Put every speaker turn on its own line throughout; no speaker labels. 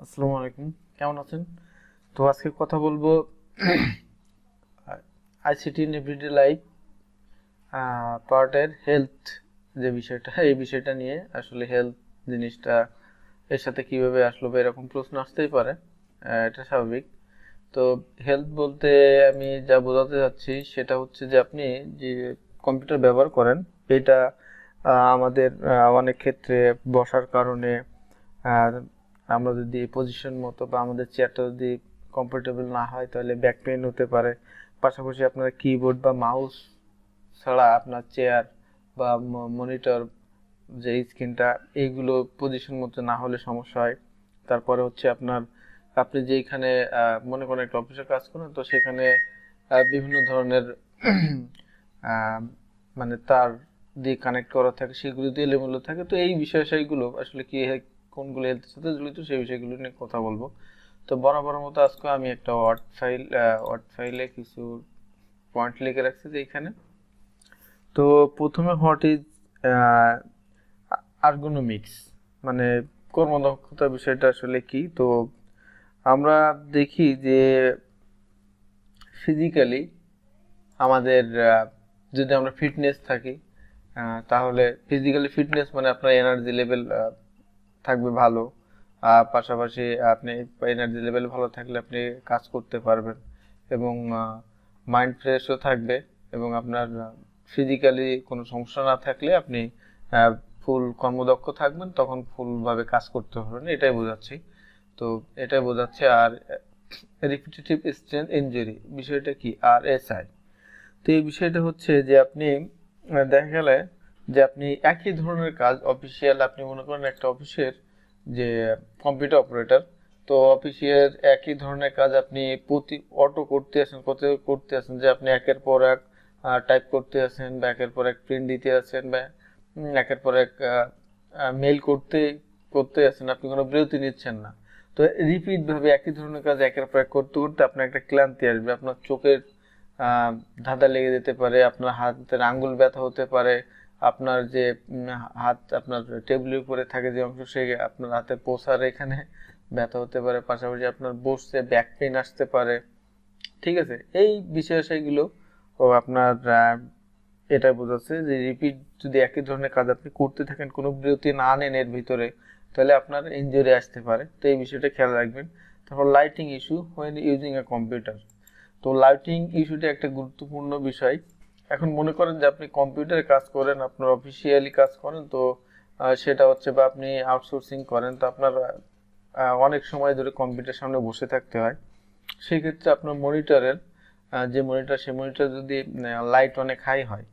আসসালামু আলাইকুম, কেমন আছেন? তো আজকে কথা বলবো আইসিটি ইন এভরিডে লাইফ পার্টের হেলথ যে বিষয়টা, এই বিষয়টা নিয়ে। আসলে হেলথ জিনিসটা এর সাথে কিভাবে আসলো বা এরকম প্রশ্ন আসতেই পারে, এটা স্বাভাবিক। তো হেলথ বলতে আমি যা বোঝাতে চাচ্ছি সেটা হচ্ছে যে আপনি যে কম্পিউটার ব্যবহার করেন এটা আমাদের অনেক ক্ষেত্রে বসার কারণে, আর আমরা যদি পজিশন মতো বা আমাদের চেয়ারটা যদি কমফোর্টেবল না হয় তাহলে ব্যাক পেইন হতে পারে। পাশাপাশি আপনার কিবোর্ড বা মাউস ছাড়া আপনার চেয়ার বা মনিটর যে স্ক্রিনটা, এইগুলো পজিশন মতো না হলে সমস্যা হয়। তারপরে হচ্ছে আপনার, আপনি যেখানে মনে করেন একটা অফিসে কাজ করেন, তো সেখানে বিভিন্ন ধরনের আহ, মানে তার দিয়ে কানেক্ট করা থাকে, সেগুলো দিয়ে এলোমেলো থাকে। তো এই বিষয়গুলো আসলে কি কোনগুলো হেলথের সাথে জড়িত সেই বিষয়গুলো নিয়ে কথা বলবো। তো বরাবর মতো আজকে আমি একটা ওয়ার্ড ফাইলে কিছু পয়েন্ট লিখে রাখছি যে এখানে। তো প্রথমে হোয়াট ইজ আর্গোনমিক্স, মানে কর্মদক্ষতা বিষয়টা আসলে কি। তো আমরা দেখি যে ফিজিক্যালি আমাদের যদি আমরা ফিটনেস থাকি, তাহলে ফিজিক্যালি ফিটনেস মানে আপনার এনার্জি লেভেল থাকবে ভালো। পাশাপাশি আপনি এনার্জি লেভেল ভালো থাকলে আপনি কাজ করতে পারবেন এবং মাইন্ড ফ্রেশও থাকবে। এবং আপনার ফিজিক্যালি কোনো সমস্যা না থাকলে আপনি ফুল কর্মদক্ষ থাকবেন, তখন ফুলভাবে কাজ করতে পারবেন, এটাই বোঝাচ্ছি। তো এটাই বোঝাচ্ছে। আর রিপিটেটিভ স্ট্রেন ইনজুরি বিষয়টা কি, আর এসআই। তো এই বিষয়টা হচ্ছে যে আপনি দেখা গেলে যে আপনি একই ধরনের কাজ অফিসিয়াল, আপনি মনে করেন একটা অফিসের যে কম্পিউটার অপারেটর, তো অফিসের একই ধরনের কাজ আপনি প্রতি অটো করতে আছেন যে আপনি একের পর এক টাইপ করতে আছেন, বা একের পর এক প্রিন্ট দিতে আছেন, বা একের পর এক মেল করতে করতে আছেন, আপনি কোনো বিরতি নিচ্ছেন না। তো রিপিট ভাবে একই ধরনের কাজ একের পর এক করতে করতে আপনার একটা ক্লান্তি আসবে, আপনার চোখের ধাঁধা লেগে যেতে পারে, আপনার হাতের আঙ্গুল ব্যথা হতে পারে, আপনার যে হাত আপনার টেবিলের উপরে থাকে যে অংশ, সে আপনার হাতে পোষার এখানে ব্যথা হতে পারে। পাশাপাশি আপনার বসতে ব্যাক পেইন আসতে পারে। ঠিক আছে, এই বিষয়গুলো ও আপনার এটা বোঝাচ্ছে যে রিপিট যদি একই ধরনের কাজ আপনি করতে থাকেন, কোনো বিরতি না নেন এর ভিতরে, তাহলে আপনার ইনজুরি আসতে পারে। তো এই বিষয়টা খেয়াল রাখবেন। তারপর lighting issue when using a computer. তো লাইটিং ইস্যুটা একটা গুরুত্বপূর্ণ বিষয়। এখন মনে করেন যে আপনি কম্পিউটারে কাজ করেন, আপনার অফিসিয়ালি কাজ করেন, তো সেটা হচ্ছে বা আপনি আউটসোর্সিং করেন, তো আপনার অনেক সময় ধরে কম্পিউটার সামনে বসে থাকতে হয়। সেই ক্ষেত্রে আপনার মনিটরের যে মনিটর, সেই মনিটর যদি লাইট অনেক হাই হয়,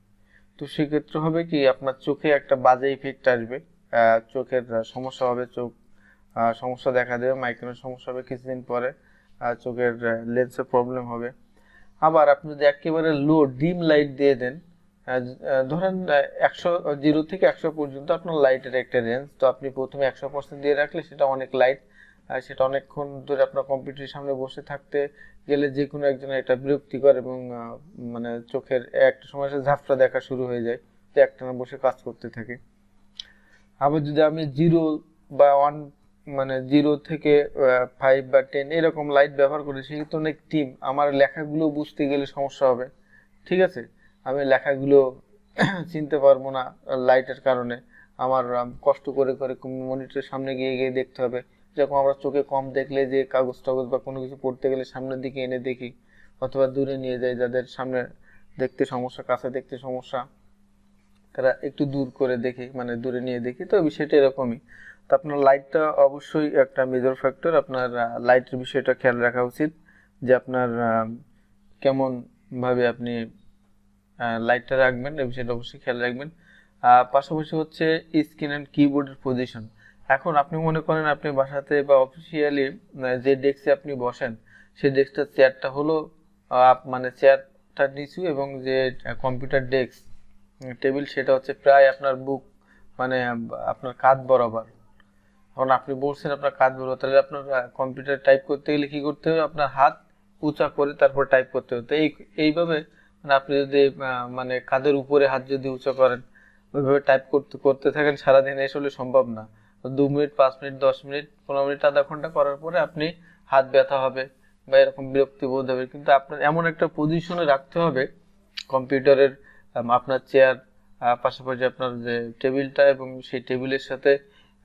তো সেক্ষেত্রে হবে কি আপনার চোখে একটা বাজে ইফেক্ট আসবে, চোখের সমস্যা হবে, চোখ সমস্যা দেখা দেবে, মাইগ্রেনের সমস্যা হবে কিছুদিন পরে, চোখের লেন্সের প্রবলেম হবে। আবার আপনি যদি একেবারে লো ডিম লাইট দিয়ে দেন, ধরেন 0 থেকে 100 পর্যন্ত আপনার লাইটের একটা রেঞ্জ, তো আপনি প্রথমে 100% দিয়ে রাখলে সেটা অনেক লাইট, সেটা অনেকক্ষণ ধরে আপনার কম্পিউটারের সামনে বসে থাকতে গেলে যে কোনো একজনের একটা বিরক্তিকর এবং মানে চোখের একটা সময় ঝাপসা দেখা শুরু হয়ে যায়, যে একটানা বসে কাজ করতে থাকে। আবার যদি আমি 0 বা 1, মানে 0 থেকে 5 বা 10 এরকম লাইট ব্যবহার করি, সেক্ষেত্রে অনেক টিম আমার লেখাগুলো বুঝতে গেলে সমস্যা হবে। ঠিক আছে, আমি লেখাগুলো চিনতে পারবো না লাইটের কারণে। আমার কষ্ট করে করে মনিটরের সামনে গিয়ে গিয়ে দেখতে হবে। যখন আমরা চোখে কম দেখলে যে কাগজ টাগজ বা কোনো কিছু পড়তে গেলে সামনের দিকে এনে দেখি, অথবা দূরে নিয়ে যাই, যাদের সামনে দেখতে সমস্যা, কাছে দেখতে সমস্যা, তারা একটু দূর করে দেখি, মানে দূরে নিয়ে দেখি। তো বিষয়টা এরকমই। তো আপনার লাইটটা অবশ্যই একটা মেজর ফ্যাক্টর, আপনার লাইটের বিষয়টা খেয়াল রাখা উচিত যে আপনার কেমন ভাবে আপনি লাইটটা রাখবেন, এই বিষয়টা অবশ্যই খেয়াল রাখবেন। পাশাপাশি হচ্ছে স্ক্রিন অ্যান্ড কিবোর্ডের পজিশন। এখন আপনি মনে করেন আপনি বাসাতে বা অফিসিয়ালি যে ডেস্কে আপনি বসেন, সেই ডেস্কটার চেয়ারটা হলো মানে চেয়ারটা নিচু, এবং যে কম্পিউটার ডেস্ক টেবিল সেটা হচ্ছে প্রায় আপনার বুক, মানে আপনার কাঁধ বরাবর। এখন আপনি বলছেন আপনার কাঁধ বরাবর, তাহলে আপনার কম্পিউটার টাইপ করতে গেলে কি করতে হবে, আপনার হাত উঁচা করে তারপর টাইপ করতে হবে। তো এইভাবে মানে আপনি যদি মানে কাঁধের উপরে হাত যদি উঁচা করেন, ওইভাবে টাইপ করতে করতে থাকেন সারাদিন, আসলে সম্ভব না। 2 মিনিট, 5 মিনিট, 10 মিনিট, 15 মিনিট, আধা ঘন্টা করার পরে আপনি হাত ব্যথা হবে বা এরকম বিরক্তি বোধ হবে, কিন্তু আপনার এমন একটা পজিশনে রাখতে হবে কম্পিউটারের, আপনার চেয়ার পাশাপাশি আপনার যে টেবিলটা, এবং সেই টেবিলের সাথে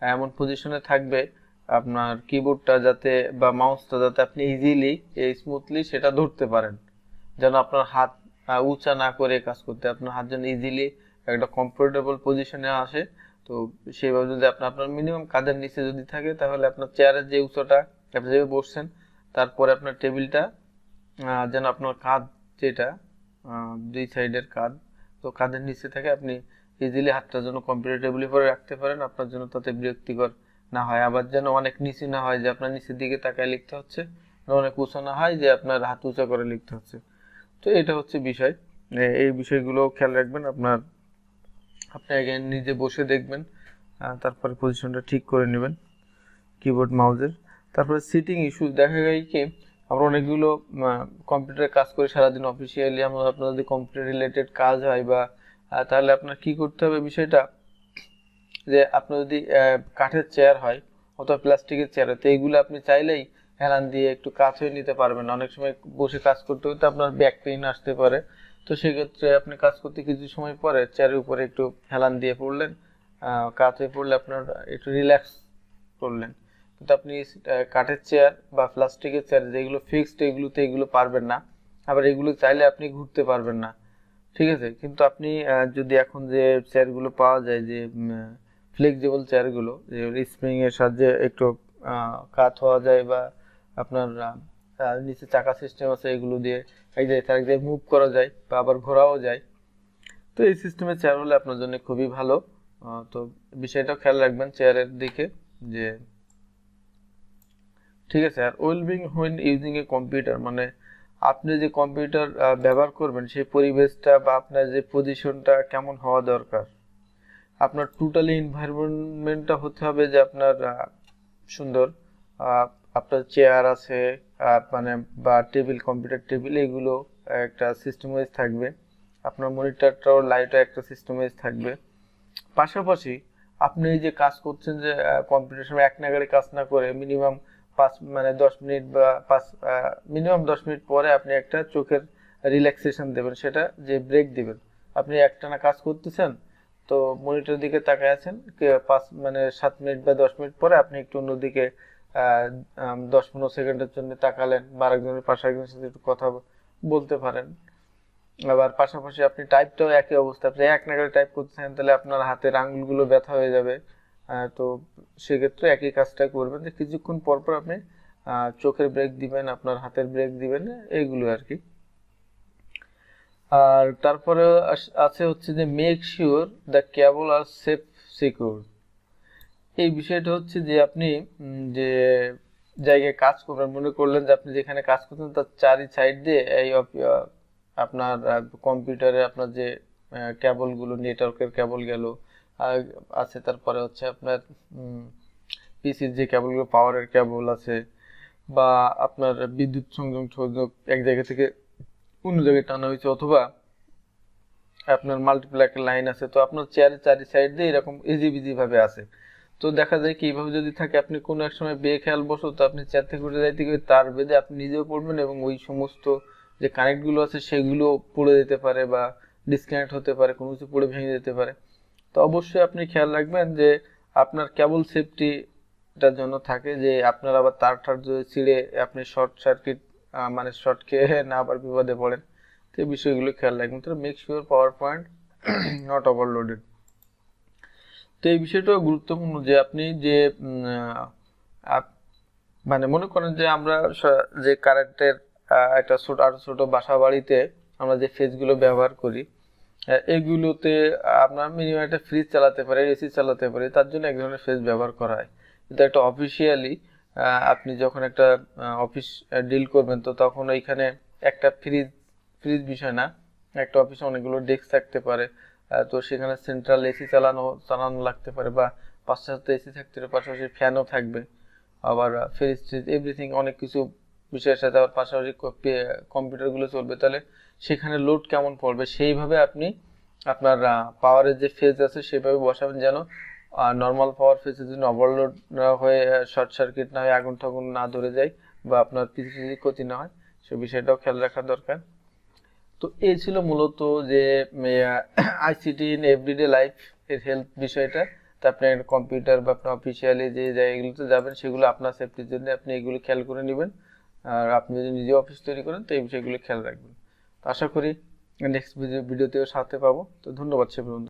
এমন পজিশনে থাকবে আপনার কিবোর্ডটা যাতে বা মাউসটা যাতে আপনি ইজিলি স্মুথলি সেটা ধরতে পারেন, যেন আপনার হাত উঁচা না করে কাজ করতে, আপনার হাত যেন ইজিলি একটা কমফোর্টেবল পজিশনে আসে। তো সেইভাবে যদি আপনার মিনিমাম কাঁধের নিচে যদি থাকে, তাহলে আপনার চেয়ারের যে উঁচুটা আপনি যেভাবে বসছেন, তারপরে আপনার টেবিলটা যেন আপনার কাঁধ যেটা 2 সাইডের কাঁধ, তো কাঁধের নিচে থাকে, আপনি ইজিলি হাতটা যেন কম্পিউটার টেবিলের উপরে রাখতে পারেন, আপনার জন্য তাতে বিরক্তিকর না হয়। আবার যেন অনেক নিচে না হয় যে আপনার নিচের দিকে তাকায় লিখতে হচ্ছে, অনেক উঁচু না হয় যে আপনার হাত উঁচা করে লিখতে হচ্ছে। তো এটা হচ্ছে বিষয়, এই বিষয়গুলো খেয়াল রাখবেন। আপনি আগে নিজে বসে দেখবেন, তারপরে পজিশনটা ঠিক করে নেবেন কিবোর্ড মাউসের। তারপরে সিটিং ইস্যু দেখা যায় কি, আমরা অনেকগুলো কম্পিউটারে কাজ করি সারাদিন অফিসিয়ালি, আপনার যদি কম্পিউটার রিলেটেড কাজ হয় বা তাহলে আপনার কি করতে হবে বিষয়টা, যে আপনার যদি কাঠের চেয়ার হয় অথবা প্লাস্টিকের চেয়ার হয়, তো এইগুলো আপনি চাইলেই হেলান দিয়ে একটু কাজ হয়ে নিতে পারবেন। অনেক সময় বসে কাজ করতে করতে আপনার ব্যাক পেইন আসতে পারে, তো সেক্ষেত্রে আপনি কাজ করতে কিছু সময় পরে চেয়ারের উপরে একটু হেলান দিয়ে পড়লেন, কাজ হয়ে পড়লে আপনার একটু রিল্যাক্স করলেন। কিন্তু আপনি কাঠের চেয়ার বা প্লাস্টিকের চেয়ার যেগুলো ফিক্সড, এগুলোতে এগুলো পারবেন না, আবার এগুলো চাইলে আপনি ঘুরতে পারবেন না, ঠিক আছে। কিন্তু আপনি যদি এখন যে চেয়ারগুলো পাওয়া যায়, যে ফ্লেক্সিবল চেয়ারগুলো, যে স্প্রিং এর সাহায্যে একটু কাত হওয়া যায়, বা আপনার নিচে চাকা সিস্টেম আছে, এগুলো দিয়ে এক জায়গায় আরেক জায়গায় মুভ করা যায় বা আবার ঘোরাও যায়, তো এই সিস্টেমের চেয়ার হলে আপনার জন্য খুবই ভালো। তো বিষয়টাও খেয়াল রাখবেন চেয়ারের দিকে, যে ঠিক আছে। আর well being when using a computer, মানে আপনি যে কম্পিউটার ব্যবহার করবেন সেই পরিবেশটা বা আপনার যে পজিশনটা কেমন হওয়া দরকার, আপনার টোটালি এনভায়রনমেন্টটা হতে হবে যে আপনার সুন্দর, আপনার চেয়ার আছে মানে বা টেবিল, কম্পিউটার টেবিল, এগুলো একটা সিস্টেম ওয়াইজ থাকবে, আপনার মনিটরটাও লাইটও একটা সিস্টেম ওয়াইজ থাকবে। পাশাপাশি আপনি এই যে কাজ করছেন, যে কম্পিউটার সময় এক নাগাড়ে কাজ না করে মিনিমাম 10 মিনিট বা মিনিমাম 10 মিনিট পরে আপনি একটা চোখের রিল্যাক্সেশন দেবেন, সেটা যে ব্রেক দিবেন। আপনি একটানা কাজ করতেছেন, তো মনিটরের দিকে তাকায় আছেন, 7 মিনিট বা 10 মিনিট পরে আপনি একটু অন্যদিকে 10-15 সেকেন্ডের জন্য তাকালেন, বা আরেকজনের পাশে একজনের সাথে একটু কথা বলতে পারেন। আবার পাশাপাশি আপনি টাইপটাও একই অবস্থা, আপনি এক নাগাড়ে টাইপ করতেছেন, তাহলে আপনার হাতের আঙুলগুলো ব্যথা হয়ে যাবে। তো সেক্ষেত্রে একই কাজটা করবেন, যে কিছুক্ষণ পর পর আপনি চোখের ব্রেক দিবেন, আপনার হাতের ব্রেক দিবেন, এইগুলো আর কি। আর তারপরে আছে হচ্ছে যে make sure the cable are safe secure. এই বিষয়টা হচ্ছে যে আপনি যে জায়গায় কাজ করবেন, মনে করলেন যে আপনি যেখানে কাজ করছেন তার চারি সাইড দিয়ে এই আপনার কম্পিউটারে আপনার যে কেবলগুলো, নেটওয়ার্কের কেবল গেল আছে, তারপরে হচ্ছে আপনার পিসির যে কেবলগুলো, পাওয়ারের কেবল আছে, বা আপনার বিদ্যুৎ সংযোগ এক জায়গা থেকে অন্য জায়গায় টানা হয়েছে, অথবা আপনার মাল্টিপ্লাক লাইন আছে, তো আপনার চেয়ারের চারি সাইড দিয়ে এরকম ইজি বিজি ভাবে আছে। তো দেখা যায় কি, এইভাবে যদি থাকে, আপনি কোনো এক সময় বেখেয়াল বসো, তো আপনি চেয়ার থেকে উঠে যাইতে গিয়ে তার বেঁধে আপনি নিজেও পড়বেন, এবং ওই সমস্ত যে কানেক্টগুলো আছে সেগুলো পড়ে যেতে পারে বা ডিসকানেক্ট হতে পারে, কোনো কিছু পড়ে ভেঙে যেতে পারে। তো অবশ্যই আপনি খেয়াল রাখবেন যে আপনার কেবল সেফটিটার জন্য থাকে, যে আপনার আবার তার যদি ছিঁড়ে আপনি শর্ট সার্কিট মানে শর্ট খেয়ে না আবার বিপদে পড়েন, তো এই বিষয়গুলো খেয়াল রাখবেন। তো make sure power point not overloaded. তো এই বিষয়টাও গুরুত্বপূর্ণ, যে আপনি যে মানে মনে করেন যে আমরা যে কারেন্টের একটা আরো ছোট বাসা বাড়িতে আমরা যে ফেজগুলো ব্যবহার করি, এগুলোতে আপনার মিনিমাম একটা ফ্রিজ চালাতে পারে, এসি চালাতে পারে, তার জন্য এক ধরনের ফেজ ব্যবহার করা হয়। কিন্তু একটা অফিসিয়ালি আপনি যখন একটা অফিস ডিল করবেন, তো তখন ওইখানে একটা ফ্রিজ ফ্রিজ বিষয় না, একটা অফিসে অনেকগুলো ডেস্ক থাকতে পারে, তো সেখানে সেন্ট্রাল এসি চালানো লাগতে পারে, বা 5-7টা এসি থাকতে পারে, পাশাপাশি ফ্যানও থাকবে, আবার ফ্রিজ ট্রিজ এভরিথিং অনেক কিছু বিষয়ের সাথে আবার পাশাপাশি কম্পিউটারগুলো চলবে, তাহলে সেখানে লোড কেমন পড়বে সেইভাবে আপনি আপনার পাওয়ারের যে ফেজ আছে সেভাবে বসাবেন, যেন নর্মাল পাওয়ার ফেসের জন্য ওভারলোড হয়ে শর্ট সার্কিট না হয়ে আগুন টাগুন না ধরে যায় বা আপনার পিসি ক্ষতি না হয়, সে বিষয়টাও খেয়াল রাখা দরকার। তো এই ছিল মূলত যে আইসিটি ইন এভরিডে লাইফ এর হেলথ বিষয়টা। তো আপনি কম্পিউটার বা আপনার অফিসিয়ালি যে জায়গাগুলোতে যাবেন সেগুলো আপনার সেফটির জন্য আপনি এগুলো খেয়াল করে নেবেন। আর আপনি যদি নিজে অফিস তৈরি করেন তো এই বিষয়গুলো খেয়াল রাখবেন। তো আশা করি নেক্সট ভিডিওতেও সাথে পাবো। তো ধন্যবাদ সে বন্ধু।